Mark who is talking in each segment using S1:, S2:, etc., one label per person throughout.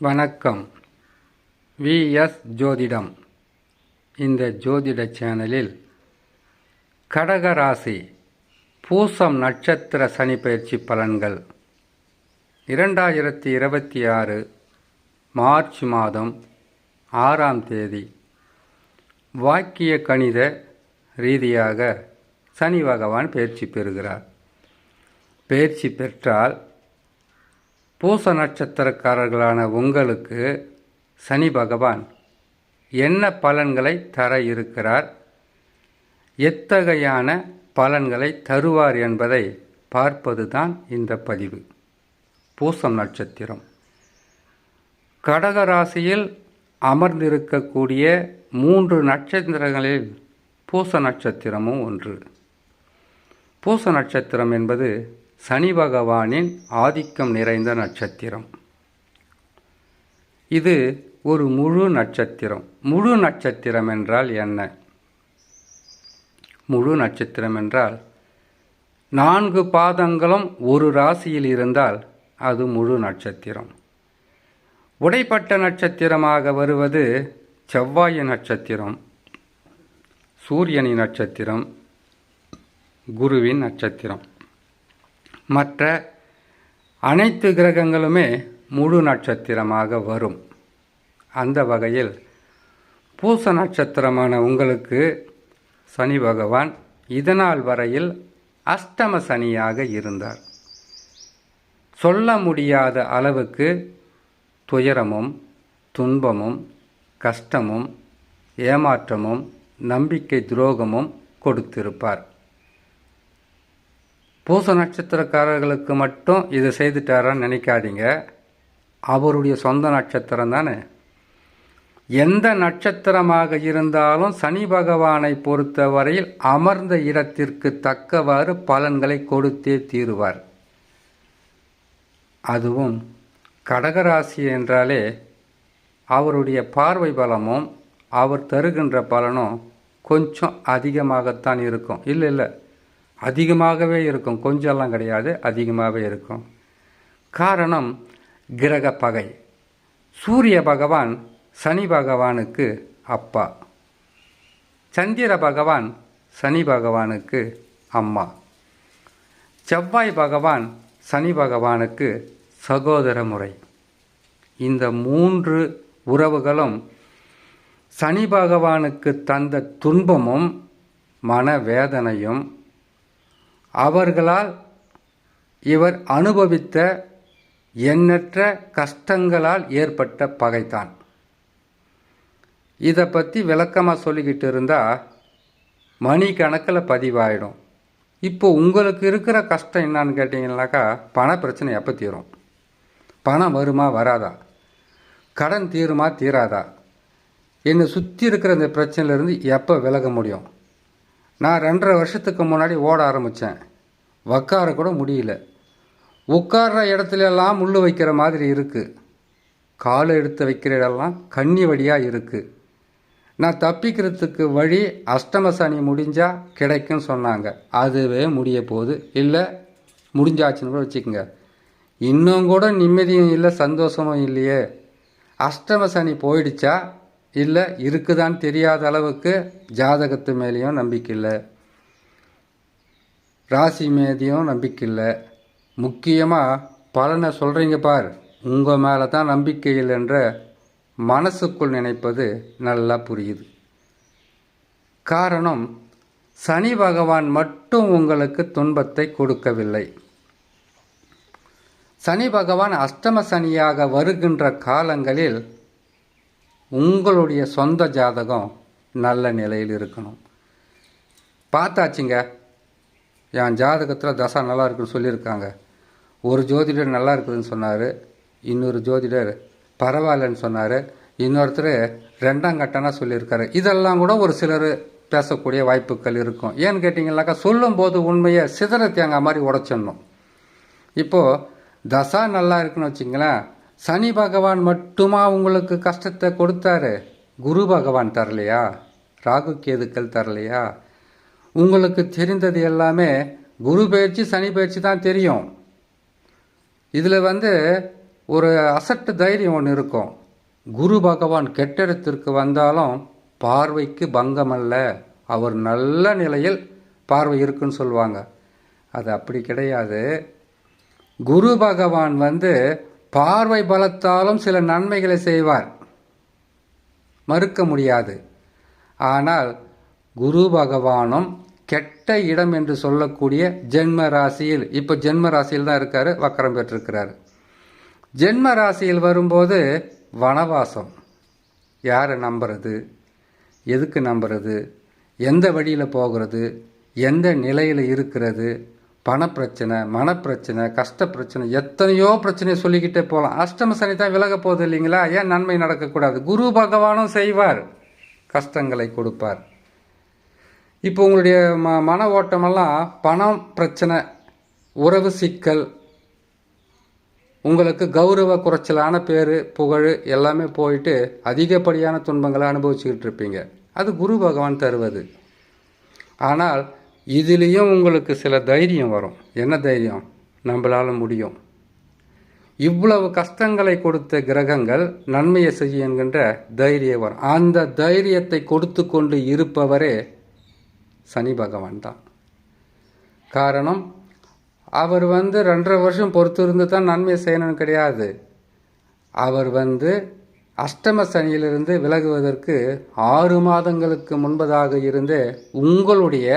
S1: வணக்கம். விஎஸ் ஜோதிடம். இந்த ஜோதிட சேனலில் கடகராசி பூசம் நட்சத்திர சனி பயிற்சி பலன்கள் 2026 மார்ச் மாதம் 6ஆம் தேதி வாக்கிய கணித ரீதியாக சனி பகவான் பயிற்சி பெறுகிறார். பயிற்சி பெற்றால் பூச நட்சத்திரக்காரர்களான உங்களுக்கு சனி பகவான் என்ன பலன்களை தர இருக்கிறார், எத்தகையான பலன்களை தருவார் என்பதை பார்ப்பதுதான் இந்த பதிவு. பூசம் நட்சத்திரம் கடகராசியில் அமர்ந்திருக்கக்கூடிய 3 நட்சத்திரங்களில் பூச நட்சத்திரமும் ஒன்று. பூச நட்சத்திரம் என்பது சனி பகவானின் ஆதிக்கம் நிறைந்த நட்சத்திரம். இது ஒரு முழு நட்சத்திரம். முழு நட்சத்திரம் என்றால் என்ன? முழு நட்சத்திரம் என்றால் 4 பாதங்களும் ஒரு ராசியில் இருந்தால் அது முழு நட்சத்திரம். உடைப்பட்ட நட்சத்திரமாக வருவது செவ்வாயின் நட்சத்திரம், சூரியனின் நட்சத்திரம், குருவின் நட்சத்திரம். மற்ற அனைத்து கிரகங்களுமே முழு நட்சத்திரமாக வரும். அந்த வகையில் பூச நட்சத்திரமான உங்களுக்கு சனி பகவான் இதனால் வரையில் அஷ்டம சனியாக இருந்தார். சொல்ல முடியாத அளவுக்கு துயரமும் துன்பமும் கஷ்டமும் ஏமாற்றமும் நம்பிக்கை துரோகமும் கொடுத்திருப்பார். பூச நட்சத்திரக்காரர்களுக்கு மட்டும் இதை செய்துட்டாரான்னு நினைக்காதீங்க. அவருடைய சொந்த நட்சத்திரம் தானே. எந்த நட்சத்திரமாக இருந்தாலும் சனி பகவானை பொறுத்தவரையில் அமர்ந்த இடத்திற்கு தக்கவாறு பலன்களை கொடுத்தே தீருவார். அதுவும் கடகராசி என்றாலே அவருடைய பார்வை பலமும் அவர் தருகின்ற பலனும் கொஞ்சம் அதிகமாகத்தான் இருக்கும். இல்லை அதிகமாகவே இருக்கும், கொஞ்சம்லாம் கிடையாது, அதிகமாகவே இருக்கும். காரணம் கிரக பகை. சூரிய பகவான் சனி பகவானுக்கு அப்பா, சந்திர பகவான் சனி பகவானுக்கு அம்மா, செவ்வாய் பகவான் சனி பகவானுக்கு சகோதர முறை. இந்த 3 உறவுகளும் சனி பகவானுக்கு தந்த துன்பமும் மனவேதனையும் அவர்களால் இவர் அனுபவித்த எண்ணற்ற கஷ்டங்களால் ஏற்பட்ட பகைத்தான். இதை பற்றி விளக்கமாக சொல்லிக்கிட்டு இருந்தால் மணிக்கணக்கில் பதிவாயிடும். இப்போ உங்களுக்கு இருக்கிற கஷ்டம் என்னான்னு கேட்டிங்கன்னாக்கா, பண பிரச்சனை எப்போ தீரும்? பணம் வருமா வராதா? கடன் தீருமா தீராதா? என்னை சுற்றி இருக்கிற இந்த பிரச்சனையிலேருந்து எப்போ விலக முடியும்? நான் 2.5 வருஷத்துக்கு முன்னாடி ஓட ஆரம்பித்தேன். உட்கார கூட முடியல. உட்கார்ற இடத்துலெல்லாம் முள் வைக்கிற மாதிரி இருக்குது. காலை எடுத்து வைக்கிற இடம்லாம் கண்ணி வழியாக இருக்குது. நான் தப்பிக்கிறதுக்கு வழி அஷ்டம சனி முடிஞ்சால் கிடைக்குன்னு சொன்னாங்க. அதுவே முடிய போகுது. இல்லை முடிஞ்சாச்சுன்னு கூட வச்சுக்கோங்க. இன்னும் கூட நிம்மதியும் இல்லை, சந்தோஷமும் இல்லையே. அஷ்டம சனி போயிடுச்சா இல்லை இருக்குதான்னு தெரியாத அளவுக்கு ஜாதகத்து மேலேயும் நம்பிக்கை இல்லை, ராசி மேலேயும் நம்பிக்கை இல்லை. முக்கியமாக பலனை சொல்கிறீங்க பார், உங்கள் மேலே தான் நம்பிக்கை இல்லைன்ற மனசுக்குள் நினைப்பது நல்லா புரியுது. காரணம் சனி பகவான் மட்டும் உங்களுக்கு துன்பத்தை கொடுக்கவில்லை. சனி பகவான் அஷ்டம சனியாக வருகின்ற காலங்களில் உங்களுடைய சொந்த ஜாதகம் நல்ல நிலையில் இருக்கணும். பார்த்தாச்சுங்க, என் ஜாதகத்தில் தசா நல்லா இருக்குன்னு சொல்லியிருக்காங்க. ஒரு ஜோதிடர் நல்லா இருக்குதுன்னு சொன்னார், இன்னொரு ஜோதிடர் பரவாயில்லன்னு சொன்னார், இன்னொருத்தர் 2ஆம் கட்டம்னா சொல்லியிருக்காரு. இதெல்லாம் கூட ஒரு சிலர் பேசக்கூடிய வாய்ப்புகள் இருக்கும். ஏன்னு கேட்டிங்கன்னாக்கா, சொல்லும்போது உண்மையை சிதற தேங்காய் மாதிரி உடச்சிடணும். இப்போது தசா நல்லா இருக்குன்னு வச்சிங்களேன், சனி பகவான் மட்டுமா உங்களுக்கு கஷ்டத்தை கொடுத்தாரு? குரு பகவான் தரலையா? ராகு கேதுக்கள் தரலையா? உங்களுக்கு தெரிந்தது எல்லாமே குரு பயிற்சி சனி பயிற்சி தான் தெரியும். இதில் ஒரு அசட்டு தைரியம் ஒன்று இருக்கும். குரு பகவான் கெட்டிடத்திற்கு வந்தாலும் பார்வைக்கு பங்கமல்ல, அவர் நல்ல நிலையில் பார்வை இருக்குன்னு சொல்லுவாங்க. அது அப்படி கிடையாது. குரு பகவான் பார்வை பலத்தாலும் சில நன்மைகளை செய்வார், மறுக்க முடியாது. ஆனால் குரு பகவானும் கெட்ட இடம் என்று சொல்லக்கூடிய ஜென்ம ராசியில், இப்போ ஜென்ம ராசியில் தான் இருக்கார், வக்கரம் பெற்றிருக்கிறார். ஜென்ம ராசியில் வரும்போது வனவாசம். யாரை நம்புறது, எதுக்கு நம்புறது, எந்த வழியில் போகிறது, எந்த நிலையில் இருக்கிறது, பணப்பிரச்சனை, மனப்பிரச்சனை, கஷ்ட பிரச்சனை, எத்தனையோ பிரச்சனையை சொல்லிக்கிட்டே போகலாம். அஷ்டம சனி தான் விலக போகுது இல்லைங்களா? ஏன் நன்மை நடக்கக்கூடாது? குரு பகவானும் செய்வார், கஷ்டங்களை கொடுப்பார். இப்போ உங்களுடைய மன ஓட்டமெல்லாம் பணம் பிரச்சனை, உறவு சிக்கல், உங்களுக்கு கௌரவ குறைச்சலான பேர் புகழ் எல்லாமே போயிட்டு அதிகப்படியான துன்பங்களை அனுபவிச்சுக்கிட்டு இருப்பீங்க. அது குரு பகவான் தருவது. ஆனால் இதுலேயும் உங்களுக்கு சில தைரியம் வரும். என்ன தைரியம்? நம்மளால் முடியும். இவ்வளவு கஷ்டங்களை கொடுத்த கிரகங்கள் நன்மையை செய்ய என்கின்ற தைரியம் வரும். அந்த தைரியத்தை கொடுத்து கொண்டு இருப்பவரே சனி பகவான் தான். காரணம், அவர் 2.5 வருஷம் பொறுத்து இருந்து தான் நன்மையை செய்யணும்னு கிடையாது. அவர் அஷ்டம சனியிலிருந்து விலகுவதற்கு 6 மாதங்களுக்கு முன்பதாக இருந்து உங்களுடைய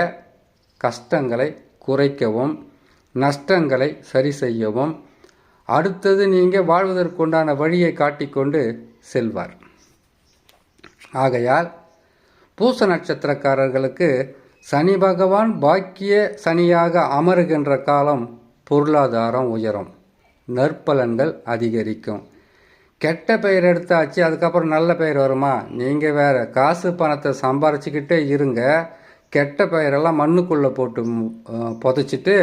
S1: கஷ்டங்களை குறைக்கவும், நஷ்டங்களை சரி செய்யவும், அடுத்தது நீங்கள் வாழ்வதற்குண்டான வழியை காட்டிக்கொண்டு செல்வார். ஆகையால் பூச நட்சத்திரக்காரர்களுக்கு சனி பகவான் பாக்கிய சனியாக அமருகின்ற காலம் பொருளாதாரம் உயரும், நற்பலன்கள் அதிகரிக்கும். கெட்ட பெயர் எடுத்தாச்சு, அதுக்கப்புறம் நல்ல பெயர் வருமா? நீங்கள் வேறு காசு பணத்தை சம்பாரிச்சுக்கிட்டே இருங்க. கெட்ட பெயரெல்லாம் மண்ணுக்குள்ளே போட்டு புதைச்சிட்டு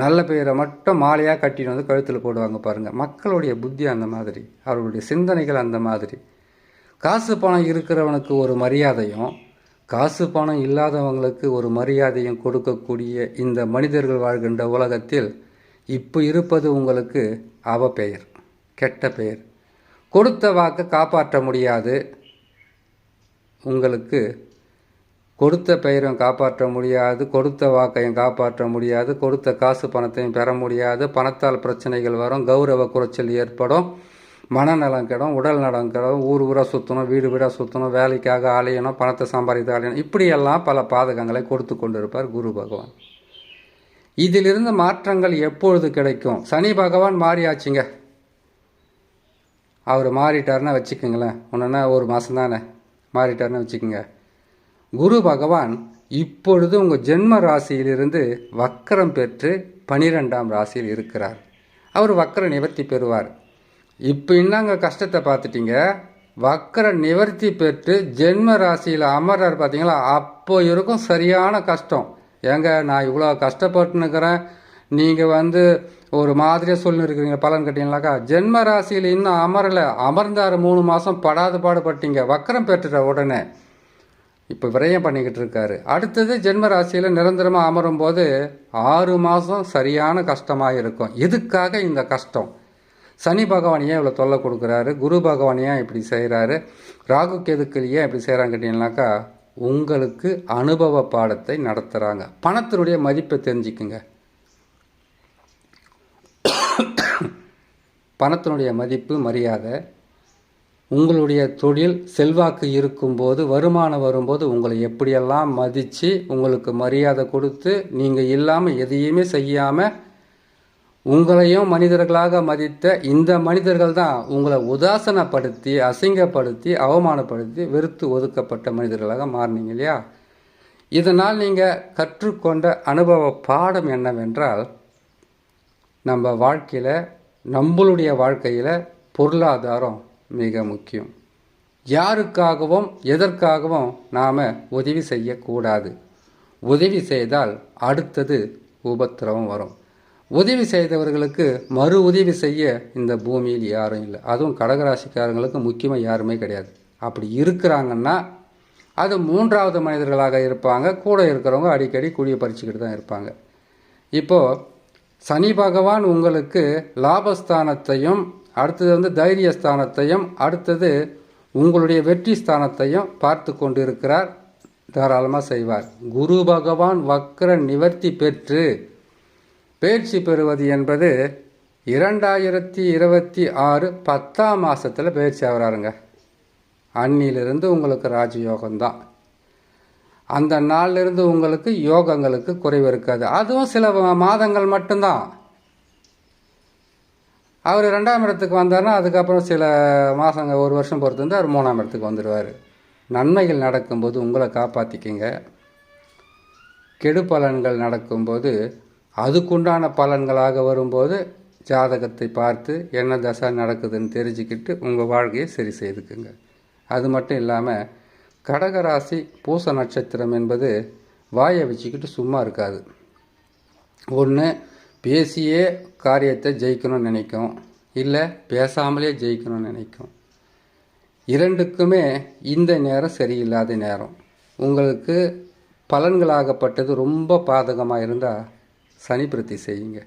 S1: நல்ல பெயரை மட்டும் மாலையாக கட்டிட்டு கழுத்தில் போடுவாங்க பாருங்கள். மக்களுடைய புத்தி அந்த மாதிரி, அவர்களுடைய சிந்தனைகள் அந்த மாதிரி. காசு பணம் இருக்கிறவனுக்கு ஒரு மரியாதையும், காசு பணம் இல்லாதவங்களுக்கு ஒரு மரியாதையும் கொடுக்கக்கூடிய இந்த மனிதர்கள் வாழ்கின்ற உலகத்தில் இப்போ இருப்பது உங்களுக்கு அவப்பெயர், கெட்ட பெயர். கொடுத்த வாக்கை காப்பாற்ற முடியாது. உங்களுக்கு கொடுத்த பெயரும் காப்பாற்ற முடியாது, கொடுத்த வாக்கையும் காப்பாற்ற முடியாது, கொடுத்த காசு பணத்தையும் பெற முடியாது. பணத்தால் பிரச்சனைகள் வரும், கௌரவ குறைச்சல் ஏற்படும், மனநலம் கெடும், உடல் நலம் கெடும், ஊர் ஊராக சுற்றணும், வீடு வீடாக சுற்றணும், வேலைக்காக அலையணும், பணத்தை சம்பாதித்து அலையணும். இப்படியெல்லாம் பல பாதகங்களை கொடுத்து கொண்டிருப்பார் குரு பகவான். இதிலிருந்து மாற்றங்கள் எப்பொழுது கிடைக்கும்? சனி பகவான் மாறியாச்சுங்க. அவர் மாறிட்டார்னா வச்சுக்கோங்களேன், ஒன்றுன்னா 1 மாதம் தானே மாறிட்டார்னு வச்சுக்கோங்க. குரு பகவான் இப்பொழுது உங்கள் ஜென்ம ராசியிலிருந்து வக்கரம் பெற்று 12ஆம் ராசியில் இருக்கிறார். அவர் வக்கர நிவர்த்தி பெறுவார். இப்போ என்னங்க கஷ்டத்தை பார்த்துட்டீங்க, வக்கர நிவர்த்தி பெற்று ஜென்ம ராசியில் அமர்றார் பார்த்தீங்களா? அப்போ இருக்கும் சரியான கஷ்டம். ஏங்க நான் இவ்வளோ கஷ்டப்பட்டுன்னுக்கிறேன், நீங்கள் ஒரு மாதிரியாக சொல்லிருக்கிறீங்க, பலன் கட்டிங்களாக்கா? ஜென்ம ராசியில் இன்னும் அமரலை, அமர்ந்தார் 3 மாதம் படாது பாடுபட்டீங்க. வக்கரம் பெற்றுற உடனே இப்போ விரயம் பண்ணிக்கிட்டு இருக்காரு. அடுத்தது ஜென்ம ராசியில் நிரந்தரமாக அமரும் போது 6 மாதம் சரியான கஷ்டமாக இருக்கும். எதுக்காக இந்த கஷ்டம்? சனி பகவான் ஏன் இவ்வளோ தொல்லை கொடுக்குறாரு? குரு பகவான் ஏன் இப்படி செய்கிறாரு? ராகு கேதுக்கள் ஏன் இப்படி செய்கிறாங்க கேட்டீங்கன்னாக்கா, உங்களுக்கு அனுபவ பாடத்தை நடத்துகிறாங்க. பணத்தினுடைய மதிப்பை தெரிஞ்சுக்குங்க. பணத்தினுடைய மதிப்பு, மரியாதை, உங்களுடைய தொழில் செல்வாக்கு இருக்கும்போது, வருமானம் வரும்போது உங்களை எப்படியெல்லாம் மதித்து உங்களுக்கு மரியாதை கொடுத்து, நீங்கள் இல்லாமல் எதையுமே செய்யாமல் உங்களையும் மனிதர்களாக மதித்த இந்த மனிதர்கள் தான் உங்களை உதாசனப்படுத்தி, அசிங்கப்படுத்தி, அவமானப்படுத்தி, வெறுத்து ஒதுக்கப்பட்ட மனிதர்களாக மாறினீங்க இல்லையா? இதனால் நீங்கள் கற்றுக்கொண்ட அனுபவ பாடம் என்னவென்றால், நம்ம வாழ்க்கையில், நம்மளுடைய வாழ்க்கையில் பொருளாதாரம் மிக முக்கியம். யாருக்காகவும் எதற்காகவும் நாம் உதவி செய்யக்கூடாது. உதவி செய்தால் அடுத்தது உபத்திரவம் வரும். உதவி செய்தவர்களுக்கு மறு உதவி செய்ய இந்த பூமியில் யாரும் இல்லை. அதுவும் கடகராசிக்காரங்களுக்கு முக்கியமாக யாருமே கிடையாது. அப்படி இருக்கிறாங்கன்னா அது 3வது மனிதர்களாக இருப்பாங்க. கூட இருக்கிறவங்க அடிக்கடி குழியை பறிச்சுக்கிட்டு தான் இருப்பாங்க. இப்போது சனி பகவான் உங்களுக்கு லாபஸ்தானத்தையும் அடுத்தது வந்து தைரியஸ்தானத்தையும் அடுத்தது உங்களுடைய வெற்றி ஸ்தானத்தையும் பார்த்து கொண்டிருக்கிறார். தாராளமாக செய்வார். குரு பகவான் வக்ர நிவர்த்தி பெற்று பயிற்சி பெறுவது என்பது 2026 10ஆம் மாதத்தில் பயிற்சி ஆகிறாருங்க. அன்னிலிருந்து உங்களுக்கு ராஜயோகம்தான். அந்த நாளிலிருந்து உங்களுக்கு யோகங்களுக்கு குறைவு இருக்காது. அதுவும் சில மாதங்கள் மட்டும்தான். அவர் 2ஆம் இடத்துக்கு வந்தார்னா அதுக்கப்புறம் சில மாதங்க, ஒரு வருஷம் பொறுத்து வந்து அவர் 3ஆம் இடத்துக்கு வந்துடுவார். நன்மைகள் நடக்கும்போது உங்களை காப்பாற்றிக்கிங்க. கெடு பலன்கள் நடக்கும்போது அதுக்குண்டான பலன்களாக வரும்போது ஜாதகத்தை பார்த்து என்ன தசை நடக்குதுன்னு தெரிஞ்சுக்கிட்டு உங்கள் வாழ்க்கையை சரி செய்துக்குங்க. அது மட்டும் இல்லாமல் கடகராசி பூச நட்சத்திரம் என்பது வாயை வச்சுக்கிட்டு சும்மா இருக்காது. ஒன்று பேசியே காரியத்தை ஜெயிக்கணும்னு நினைக்கும், இல்லை பேசாமலே ஜெயிக்கணும்னு நினைக்கும். இரண்டுக்குமே இந்த நேரம் சரியில்லாத நேரம். உங்களுக்கு பலன்களாகப்பட்டது ரொம்ப பாதகமாக இருந்தால் சனி பிரத்தி செய்யுங்க.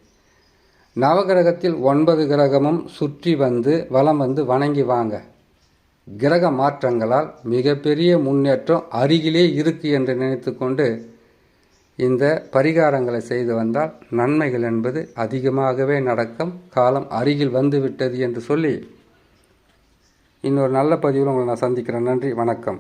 S1: நவகிரகத்தில் 9 கிரகமும் சுற்றி வந்து வலம் வந்து வணங்கி வாங்க. கிரக மாற்றங்களால் மிகப்பெரிய முன்னேற்றம் அருகிலே இருக்கு என்று நினைத்து கொண்டு இந்த பரிகாரங்களை செய்து வந்தால் நன்மைகள் என்பது அதிகமாகவே நடக்கும். காலம் அருகில் வந்து விட்டது என்று சொல்லி இன்னொரு நல்ல பதிவில் உங்களை நான் சந்திக்கிறேன். நன்றி, வணக்கம்.